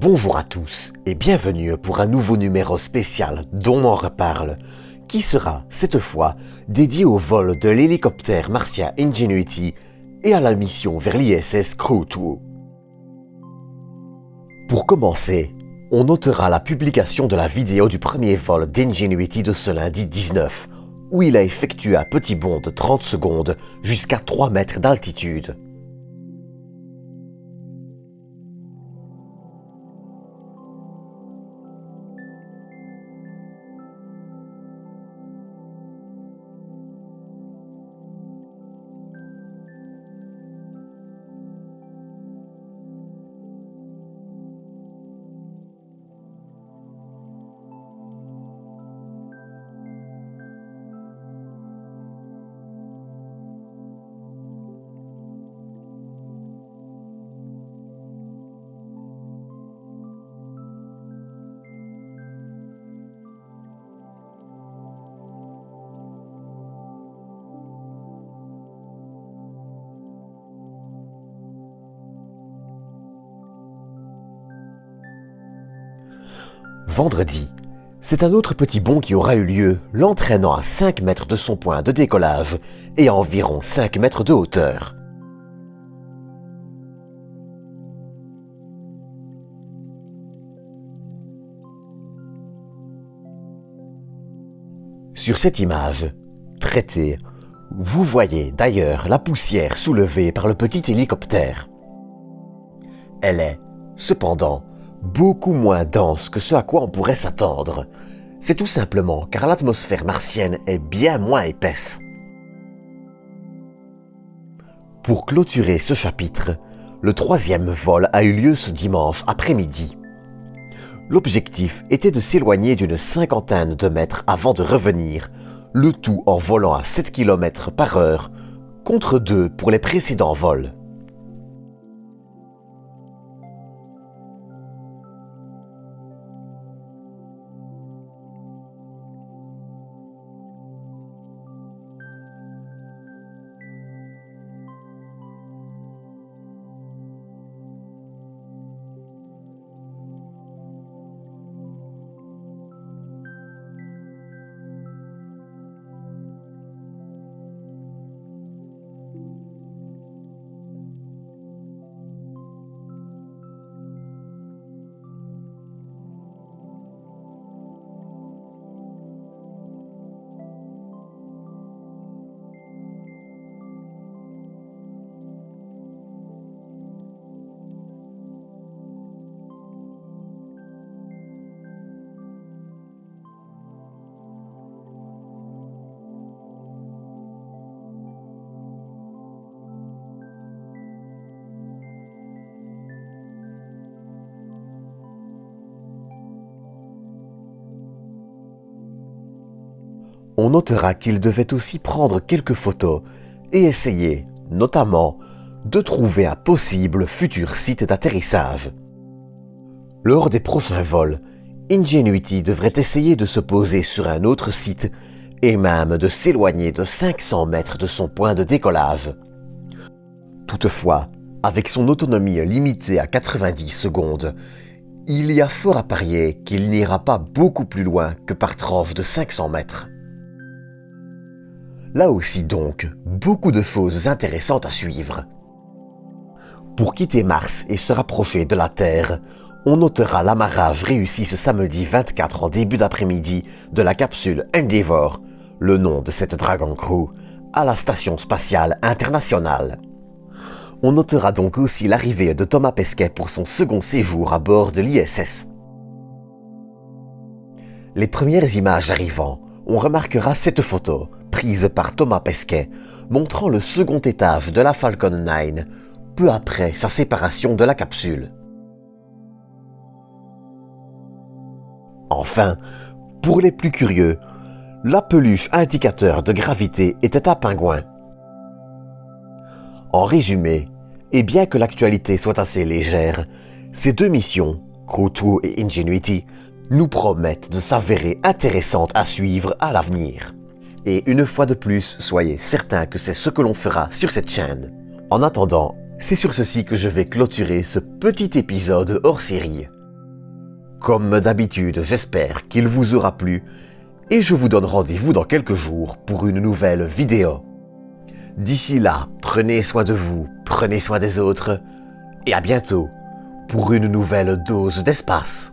Bonjour à tous et bienvenue pour un nouveau numéro spécial dont on reparle, qui sera cette fois dédié au vol de l'hélicoptère martien Ingenuity et à la mission vers l'ISS Crew 2. Pour commencer, on notera la publication de la vidéo du premier vol d'Ingenuity de ce lundi 19, où il a effectué un petit bond de 30 secondes jusqu'à 3 mètres d'altitude. Vendredi, c'est un autre petit bond qui aura eu lieu, l'entraînant à 5 mètres de son point de décollage et à environ 5 mètres de hauteur. Sur cette image, traitée, vous voyez d'ailleurs la poussière soulevée par le petit hélicoptère. Elle est, cependant, beaucoup moins dense que ce à quoi on pourrait s'attendre. C'est tout simplement car l'atmosphère martienne est bien moins épaisse. Pour clôturer ce chapitre, le troisième vol a eu lieu ce dimanche après-midi. L'objectif était de s'éloigner d'une 50aine de mètres avant de revenir, le tout en volant à 7 km/h, contre 2 pour les précédents vols. On notera qu'il devait aussi prendre quelques photos et essayer, notamment, de trouver un possible futur site d'atterrissage. Lors des prochains vols, Ingenuity devrait essayer de se poser sur un autre site et même de s'éloigner de 500 mètres de son point de décollage. Toutefois, avec son autonomie limitée à 90 secondes, il y a fort à parier qu'il n'ira pas beaucoup plus loin que par tranche de 500 mètres. Là aussi donc, beaucoup de choses intéressantes à suivre. Pour quitter Mars et se rapprocher de la Terre, on notera l'amarrage réussi ce samedi 24 en début d'après-midi de la capsule Endeavour, le nom de cette Dragon Crew, à la Station spatiale internationale. On notera donc aussi l'arrivée de Thomas Pesquet pour son second séjour à bord de l'ISS. Les premières images arrivant, on remarquera cette photo, prise par Thomas Pesquet, montrant le second étage de la Falcon 9, peu après sa séparation de la capsule. Enfin, pour les plus curieux, la peluche indicateur de gravité était un pingouin. En résumé, et bien que l'actualité soit assez légère, ces deux missions, Crew 2 et Ingenuity, nous promettent de s'avérer intéressantes à suivre à l'avenir. Et une fois de plus, soyez certains que c'est ce que l'on fera sur cette chaîne. En attendant, c'est sur ceci que je vais clôturer ce petit épisode hors série. Comme d'habitude, j'espère qu'il vous aura plu et je vous donne rendez-vous dans quelques jours pour une nouvelle vidéo. D'ici là, prenez soin de vous, prenez soin des autres et à bientôt pour une nouvelle dose d'espace.